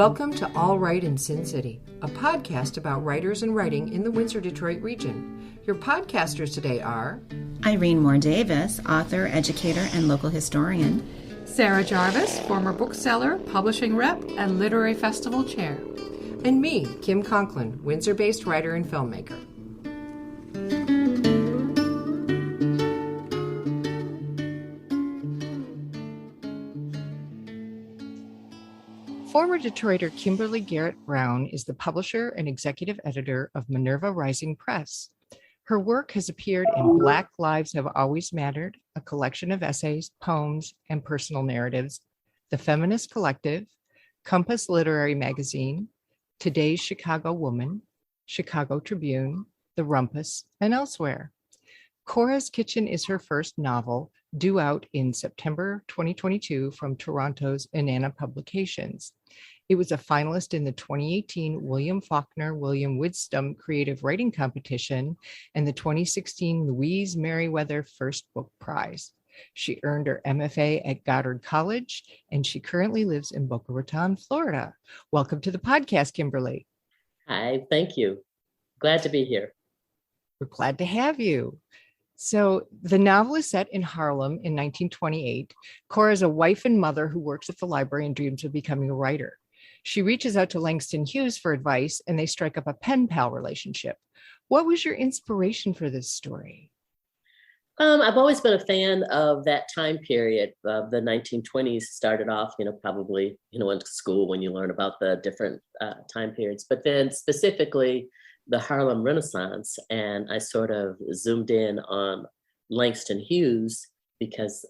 Welcome to All Right in Sin City, a podcast about writers and writing in the Windsor-Detroit region. Your podcasters today are Irene Moore Davis, author, educator, and local historian. Sarah Jarvis, former bookseller, publishing rep, and literary festival chair. and me, Kim Conklin, Windsor-based writer and filmmaker. Former Detroiter Kimberly Garrett Brown is the publisher and executive editor of Minerva Rising Press. Her work has appeared in Black Lives Have Always Mattered, a collection of essays, poems, and personal narratives, the Feminist Collective, Compass Literary Magazine, Today's Chicago Woman, Chicago Tribune, the Rumpus, and elsewhere. Cora's Kitchen is her first novel, due out in September 2022 from Toronto's Inanna Publications. It was a finalist in the 2018 William Faulkner-William Wisdom Creative Writing Competition and the 2016 Louise Merriweather First Book Prize. She earned her MFA at Goddard College, and she currently lives in Boca Raton, Florida. Welcome to the podcast, Kimberly. Hi, thank you. Glad to be here. We're glad to have you. So the novel is set in Harlem in 1928. Cora is a wife and mother who works at the library and dreams of becoming a writer. She reaches out to Langston Hughes for advice, and they strike up a pen pal relationship. What was your inspiration for this story? I've always been a fan of that time period. The 1920s started off, probably, in school when you learn about the different time periods, but then specifically the Harlem Renaissance. And I sort of zoomed in on Langston Hughes because,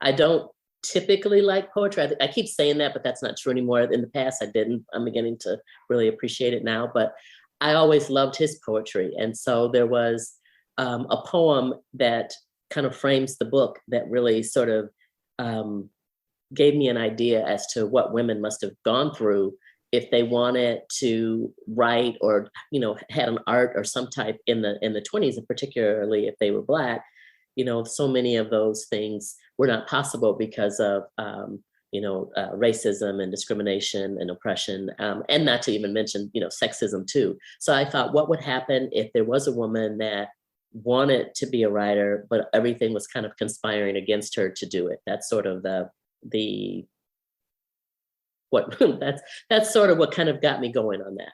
I don't typically like poetry. I keep saying that, but that's not true anymore. In the past, I didn't. I'm beginning to really appreciate it now, but I always loved his poetry. And so there was a poem that kind of frames the book that really sort of gave me an idea as to what women must have gone through if they wanted to write or, had an art or some type in the 20s, and particularly if they were Black. So many of those things were not possible because of, racism and discrimination and oppression, and not to even mention, sexism too. So I thought, what would happen if there was a woman that wanted to be a writer, but everything was kind of conspiring against her to do it? That's sort of that's sort of what kind of got me going on that.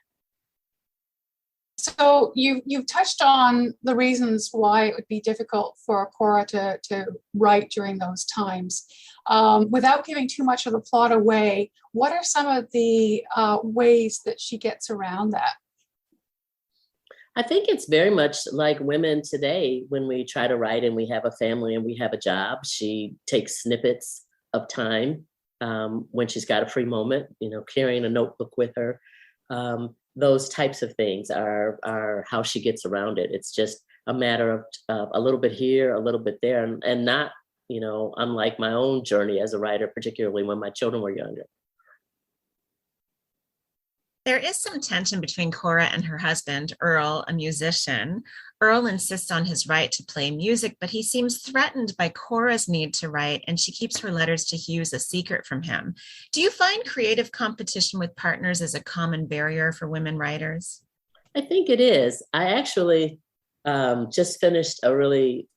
So you've touched on the reasons why it would be difficult for Cora to write during those times. Without giving too much of the plot away, what are some of the ways that she gets around that? I think it's very much like women today when we try to write and we have a family and we have a job. She takes snippets of time when she's got a free moment, carrying a notebook with her. Those types of things are how she gets around it. It's just a matter of a little bit here, a little bit there, and not, unlike my own journey as a writer, particularly when my children were younger. There is some tension between Cora and her husband, Earl, a musician. Earl insists on his right to play music, but he seems threatened by Cora's need to write, and she keeps her letters to Hughes a secret from him. Do you find creative competition with partners as a common barrier for women writers? I think it is. I actually just finished a really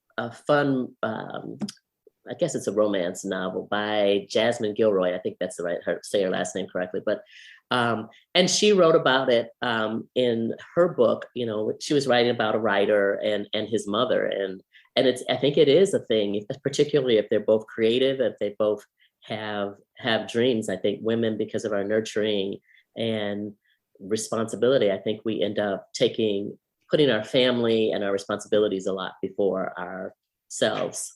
fun, I guess it's a romance novel by Jasmine Gilroy. I think that's the right, say her last name correctly, but and she wrote about it in her book. She was writing about a writer and his mother, and I think it is a thing, particularly if they're both creative, if they both have dreams. I think women, because of our nurturing and responsibility, I think we end up putting our family and our responsibilities a lot before ourselves.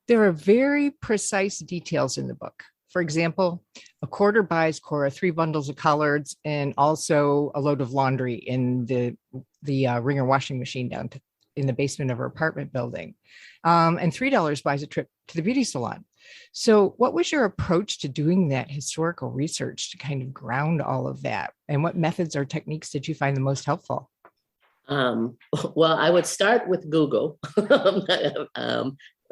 There are very precise details in the book. For example, a quarter buys Cora 3 bundles of collards and also a load of laundry in the Wringer washing machine down in the basement of her apartment building. And $3 buys a trip to the beauty salon. So what was your approach to doing that historical research to kind of ground all of that? And what methods or techniques did you find the most helpful? Well, I would start with Google.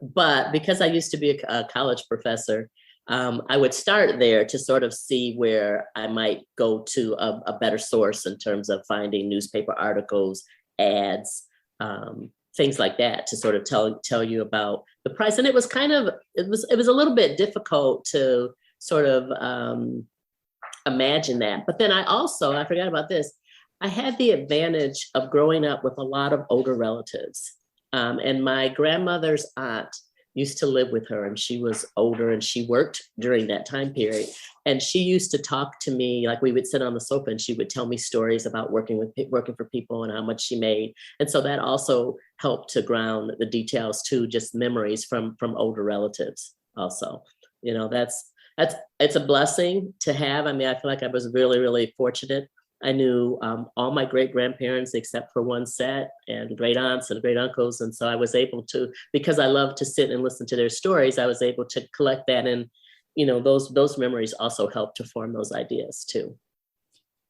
But because I used to be a college professor, I would start there to sort of see where I might go to a better source in terms of finding newspaper articles, ads, things like that, to sort of tell you about the price. And it was it was a little bit difficult to sort of imagine that. But then I forgot about this. I had the advantage of growing up with a lot of older relatives. And my grandmother's aunt used to live with her, and she was older and she worked during that time period. And she used to talk to me, like we would sit on the sofa and she would tell me stories about working for people and how much she made. And so that also helped to ground the details too, just memories from older relatives also. You know, it's a blessing to have. I mean, I feel like I was really, really fortunate. I knew all my great grandparents except for one set, and great aunts and great uncles. And so I was able to, because I love to sit and listen to their stories, I was able to collect that. And, you know, those memories also helped to form those ideas too.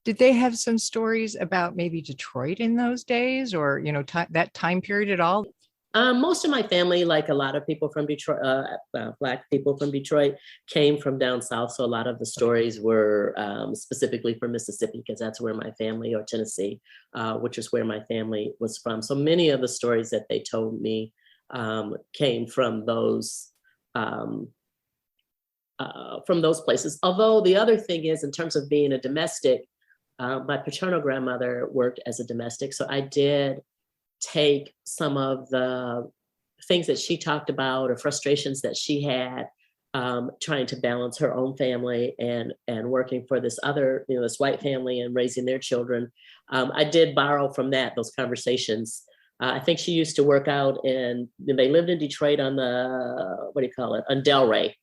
Did they have some stories about maybe Detroit in those days, or, you know, that time period at all? Most of my family, like a lot of people from Detroit, Black people from Detroit, came from down south. So a lot of the stories were specifically from Mississippi, because that's where my family, or Tennessee, which is where my family was from. So many of the stories that they told me came from those places. Although the other thing is, in terms of being a domestic, my paternal grandmother worked as a domestic. So I did take some of the things that she talked about, or frustrations that she had, trying to balance her own family and working for this other, you know, this white family and raising their children. I did borrow from those conversations. I think she used to work out they lived in Detroit on on Delray.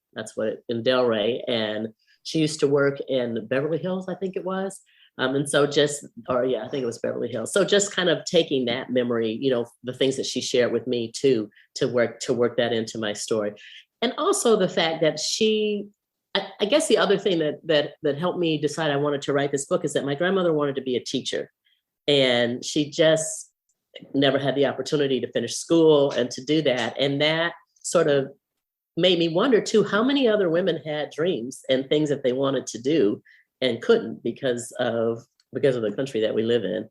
In Delray. And she used to work in Beverly Hills, I think it was. And so I think it was Beverly Hills. So just kind of taking that memory, you know, the things that she shared with me too, to work that into my story. And also the fact that I guess the other thing that helped me decide I wanted to write this book is that my grandmother wanted to be a teacher, and she just never had the opportunity to finish school and to do that. And that sort of made me wonder too, how many other women had dreams and things that they wanted to do and couldn't because of the country that we live in.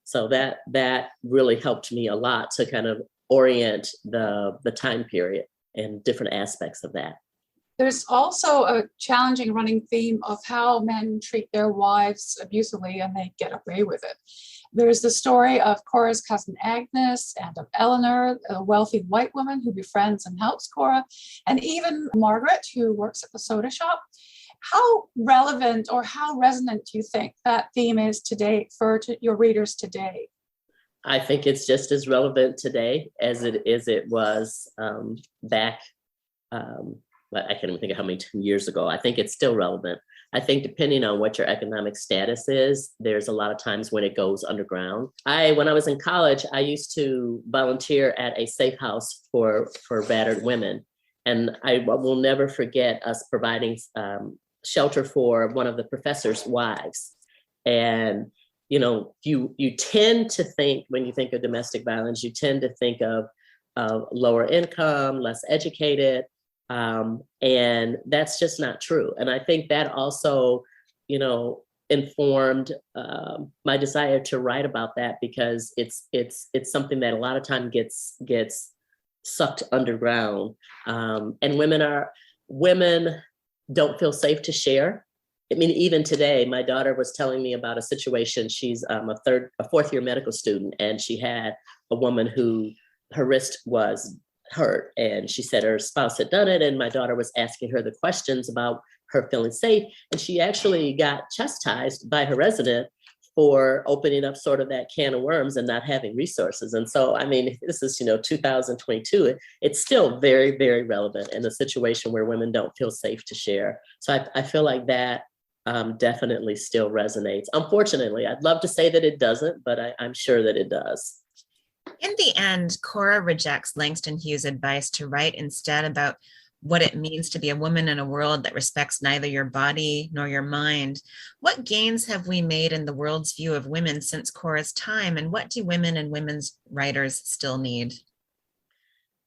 So that really helped me a lot to kind of orient the time period and different aspects of that. There's also a challenging running theme of how men treat their wives abusively, and they get away with it. There's the story of Cora's cousin Agnes and of Eleanor, a wealthy white woman who befriends and helps Cora, and even Margaret, who works at the soda shop. How relevant or how resonant do you think that theme is today for your readers today? I think it's just as relevant today as it was back. I can't even think of how many years ago. I think it's still relevant. I think depending on what your economic status is, there's a lot of times when it goes underground. When I was in college, I used to volunteer at a safe house for battered women. And I will never forget us providing shelter for one of the professor's wives. And, you know, you tend to think, when you think of domestic violence, you tend to think of lower income, less educated. And that's just not true. And I think that also, you know, informed my desire to write about that, because it's something that a lot of time gets sucked underground. And women don't feel safe to share. I mean, even today, my daughter was telling me about a situation. She's a fourth year medical student, and she had a woman who her wrist was hurt, and she said her spouse had done it. And my daughter was asking her the questions about her feeling safe. And she actually got chastised by her resident for opening up sort of that can of worms and not having resources. And so, I mean, this is, 2022, it's still very, very relevant in a situation where women don't feel safe to share. So I feel like that definitely still resonates. Unfortunately, I'd love to say that it doesn't, but I'm sure that it does. In the end, Cora rejects Langston Hughes' advice to write instead about what it means to be a woman in a world that respects neither your body nor your mind. What gains have we made in the world's view of women since Cora's time, and what do women and women's writers still need?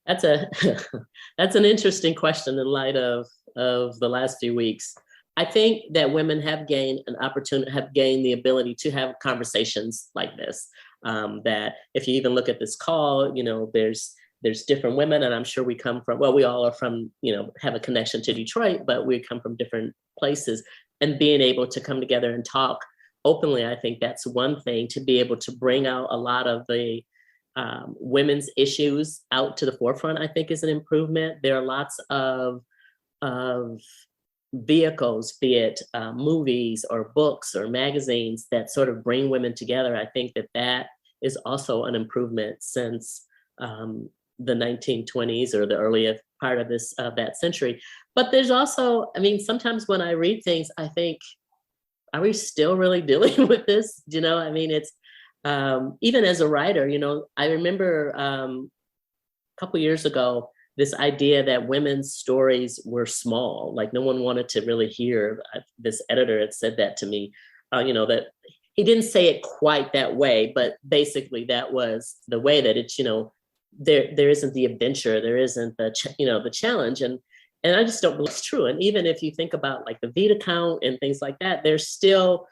That's an interesting question in light of of the last few weeks, I think that women have gained an opportunity, have gained the ability to have conversations like this. That if you even look at this call, there's different women, and I'm sure we come from, well, we all are from, have a connection to Detroit, but we come from different places, and being able to come together and talk openly, I think that's one thing. To be able to bring out a lot of the women's issues out to the forefront, I think is an improvement. There are lots of vehicles, be it movies or books or magazines, that sort of bring women together. I think that is also an improvement since the 1920s or the earlier part of that century. But there's also, sometimes when I read things, I think, are we still really dealing with this? It's even as a writer, I remember a couple years ago, this idea that women's stories were small, like no one wanted to really hear. This editor had said that to me, that he didn't say it quite that way, but basically that was the way that it's, there isn't the adventure, there isn't the challenge. And I just don't believe it's true. And even if you think about like the Vita count and things like that, there's still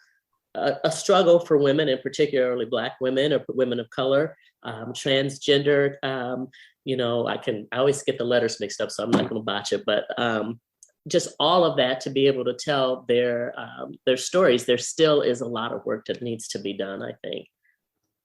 a struggle for women, and particularly Black women or women of color, transgender. I always get the letters mixed up, so I'm not going to botch it. But just all of that, to be able to tell their stories, there still is a lot of work that needs to be done, I think.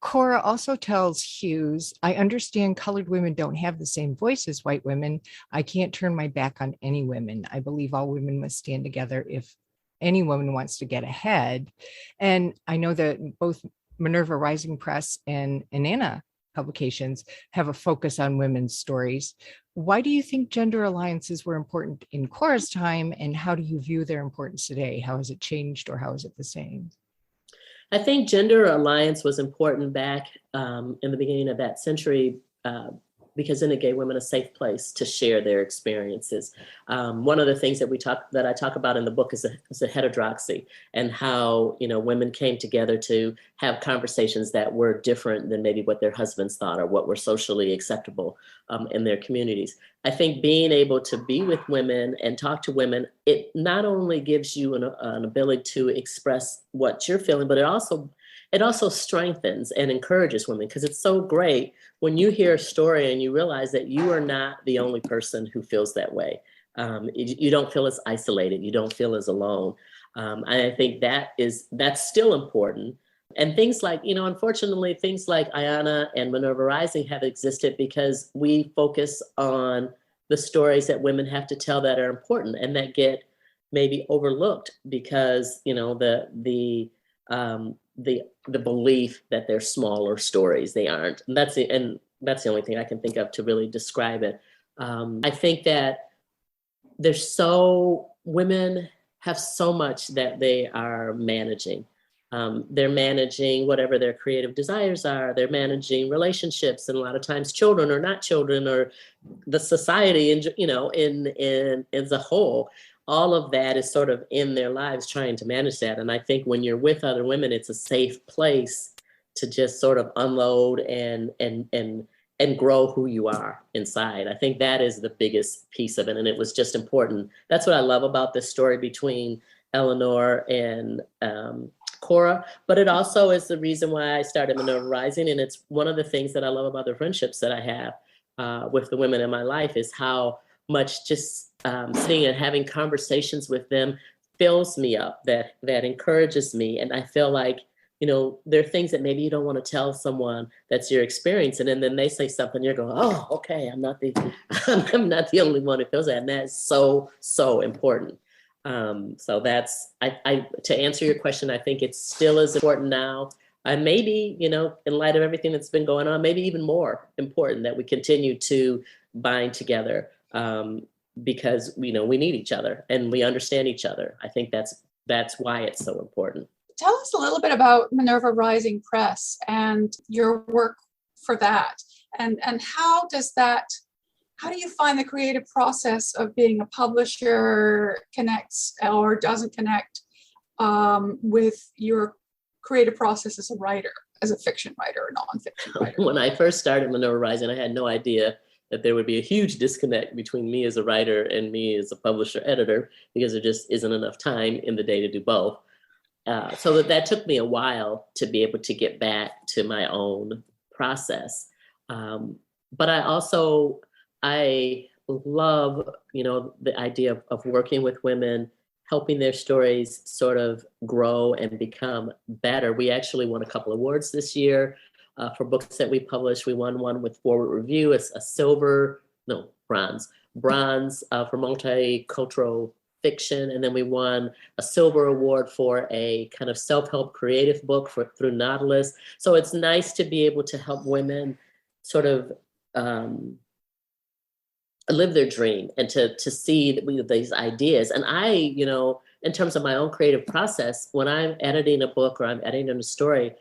Cora also tells Hughes, I understand colored women don't have the same voice as white women. I can't turn my back on any women. I believe all women must stand together if any woman wants to get ahead. And I know that both Minerva Rising Press and Inanna publications have a focus on women's stories. Why do you think gender alliances were important in Cora's time, and how do you view their importance today? How has it changed, or how is it the same? I think gender alliance was important back in the beginning of that century because then it gave women a safe place to share their experiences. One of the things that I talk about in the book is a heterodoxy, and how women came together to have conversations that were different than maybe what their husbands thought or what were socially acceptable in their communities. I think being able to be with women and talk to women, it not only gives you an ability to express what you're feeling, but it also strengthens and encourages women, because it's so great when you hear a story and you realize that you are not the only person who feels that way. You don't feel as isolated. You don't feel as alone. And I think that's still important. And things like, unfortunately, things like Inanna and Minerva Rising have existed because we focus on the stories that women have to tell that are important and that get maybe overlooked because, the belief that they're smaller stories. They aren't. And that's the only thing I can think of to really describe it. I think that women have so much that they are managing. They're managing whatever their creative desires are. They're managing relationships, and a lot of times children or not children, or the society in as a whole. All of that is sort of in their lives trying to manage that. And I think when you're with other women, it's a safe place to just sort of unload and grow who you are inside. I think that is the biggest piece of it. And it was just important. That's what I love about this story between Eleanor and Cora, but it also is the reason why I started Minerva Rising. And it's one of the things that I love about the friendships that I have with the women in my life, is how much just sitting and having conversations with them fills me up, that encourages me. And I feel like, there are things that maybe you don't want to tell someone that's your experience. And then they say something, you're going, oh, okay, I'm not the only one who feels that. And that's so, so important. So that's, to answer your question, I think it still is important now. And maybe, in light of everything that's been going on, maybe even more important that we continue to bind together because, we need each other and we understand each other. I think that's why it's so important. Tell us a little bit about Minerva Rising Press and your work for that. And how do you find the creative process of being a publisher connects or doesn't connect with your creative process as a writer, as a fiction writer or nonfiction writer? When I first started Minerva Rising, I had no idea that there would be a huge disconnect between me as a writer and me as a publisher editor, because there just isn't enough time in the day to do both. So that took me a while to be able to get back to my own process. But I love, the idea of working with women, helping their stories sort of grow and become better. We actually won a couple awards this year for books that we published. We won one with Forward Review, a bronze for multicultural fiction. And then we won a silver award for a kind of self-help creative book through Nautilus. So it's nice to be able to help women sort of live their dream and to see these ideas. And I, in terms of my own creative process, when I'm editing a book or I'm editing a story,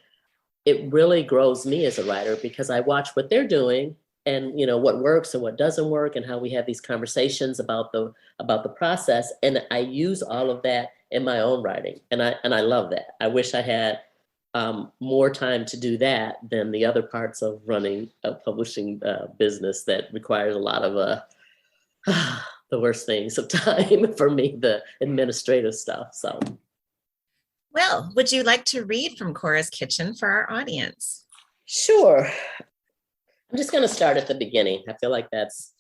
it really grows me as a writer, because I watch what they're doing and what works and what doesn't work, and how we have these conversations about the process. And I use all of that in my own writing, and I love that. I wish I had more time to do that than the other parts of running a publishing business that requires a lot of the worst things of time for me, the administrative stuff. So, Will, would you like to read from Cora's Kitchen for our audience? Sure. I'm just going to start at the beginning. I feel like that's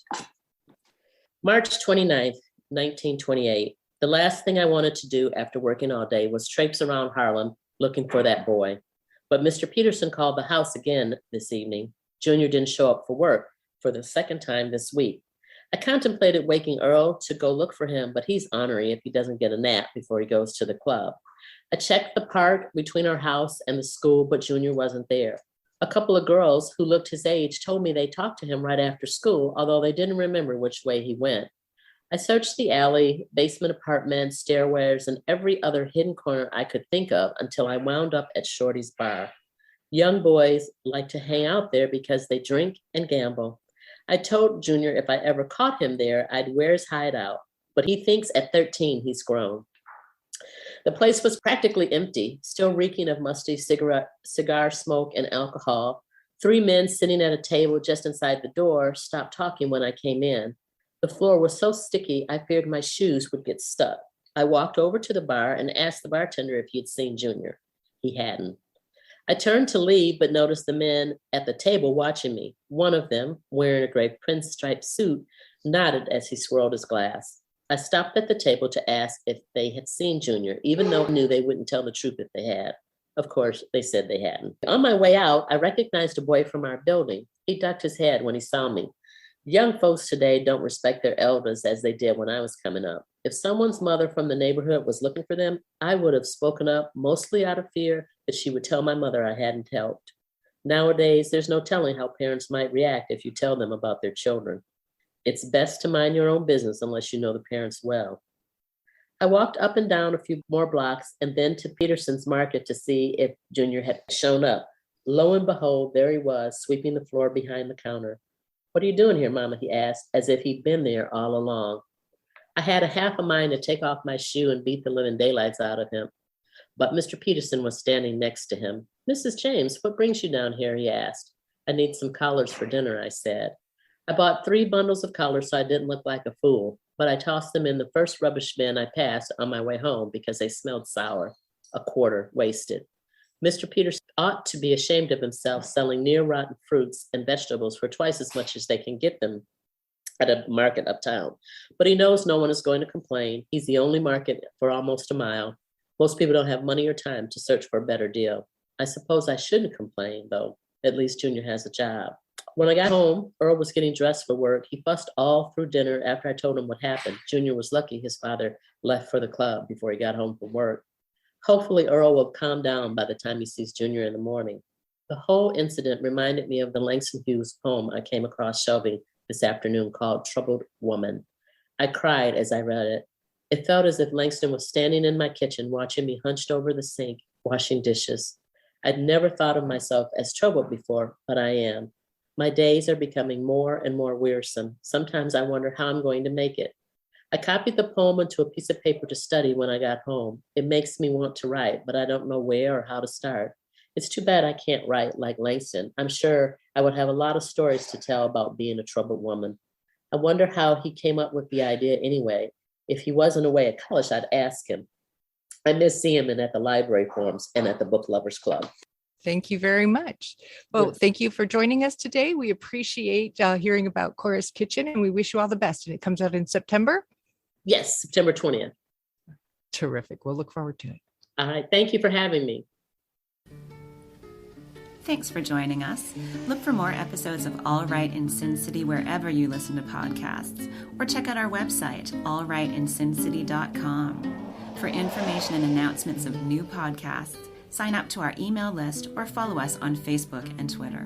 March 29th, 1928. The last thing I wanted to do after working all day was traipse around Harlem looking for that boy. But Mr. Peterson called the house again this evening. Junior didn't show up for work for the second time this week. I contemplated waking Earl to go look for him, but he's ornery if he doesn't get a nap before he goes to the club. I checked the park between our house and the school, but Junior wasn't there. A couple of girls who looked his age told me they talked to him right after school, although they didn't remember which way he went. I searched the alley, basement apartments, stairways, and every other hidden corner I could think of until I wound up at Shorty's bar. Young boys like to hang out there because they drink and gamble. I told Junior if I ever caught him there, I'd wear his hide out, but he thinks at 13 he's grown. The place was practically empty, still reeking of musty cigar smoke and alcohol. 3 men sitting at a table just inside the door stopped talking when I came in. The floor was so sticky, I feared my shoes would get stuck. I walked over to the bar and asked the bartender if he'd seen Junior. He hadn't. I turned to leave, but noticed the men at the table watching me. One of them, wearing a gray pinstripe suit, nodded as he swirled his glass. I stopped at the table to ask if they had seen Junior, even though I knew they wouldn't tell the truth if they had. Of course, they said they hadn't. On my way out, I recognized a boy from our building. He ducked his head when he saw me. Young folks today don't respect their elders as they did when I was coming up. If someone's mother from the neighborhood was looking for them, I would have spoken up, mostly out of fear that she would tell my mother I hadn't helped. Nowadays, there's no telling how parents might react if you tell them about their children. It's best to mind your own business unless you know the parents well. I walked up and down a few more blocks and then to Peterson's Market to see if Junior had shown up. Lo and behold, there he was, sweeping the floor behind the counter. "What are you doing here, Mama?" he asked, as if he'd been there all along. I had a half a mind to take off my shoe and beat the living daylights out of him. But Mr. Peterson was standing next to him. "Mrs. James, what brings you down here?" he asked. "I need some collars for dinner," I said. I bought 3 bundles of collars so I didn't look like a fool, but I tossed them in the first rubbish bin I passed on my way home because they smelled sour. A quarter wasted. Mr. Peterson ought to be ashamed of himself selling near rotten fruits and vegetables for twice as much as they can get them at a market uptown. But he knows no one is going to complain. He's the only market for almost a mile. Most people don't have money or time to search for a better deal. I suppose I shouldn't complain, though. At least Junior has a job. When I got home, Earl was getting dressed for work. He fussed all through dinner after I told him what happened. Junior was lucky his father left for the club before he got home from work. Hopefully Earl will calm down by the time he sees Junior in the morning. The whole incident reminded me of the Langston Hughes poem I came across shelving this afternoon called Troubled Woman. I cried as I read it. It felt as if Langston was standing in my kitchen watching me hunched over the sink, washing dishes. I'd never thought of myself as troubled before, but I am. My days are becoming more and more wearisome. Sometimes I wonder how I'm going to make it. I copied the poem onto a piece of paper to study when I got home. It makes me want to write, but I don't know where or how to start. It's too bad I can't write like Langston. I'm sure I would have a lot of stories to tell about being a troubled woman. I wonder how he came up with the idea anyway. If he wasn't away at college, I'd ask him. I miss seeing him at the library forums and at the book lovers club. Thank you very much. Well, Yes. Thank you for joining us today. We appreciate hearing about Cora's Kitchen, and we wish you all the best. And it comes out in September. Yes, September 20th. Terrific. We'll look forward to it. All right. Thank you for having me. Thanks for joining us. Look for more episodes of All Right in Sin City wherever you listen to podcasts, or check out our website, allrightinsincity.com. For information and announcements of new podcasts, sign up to our email list or follow us on Facebook and Twitter.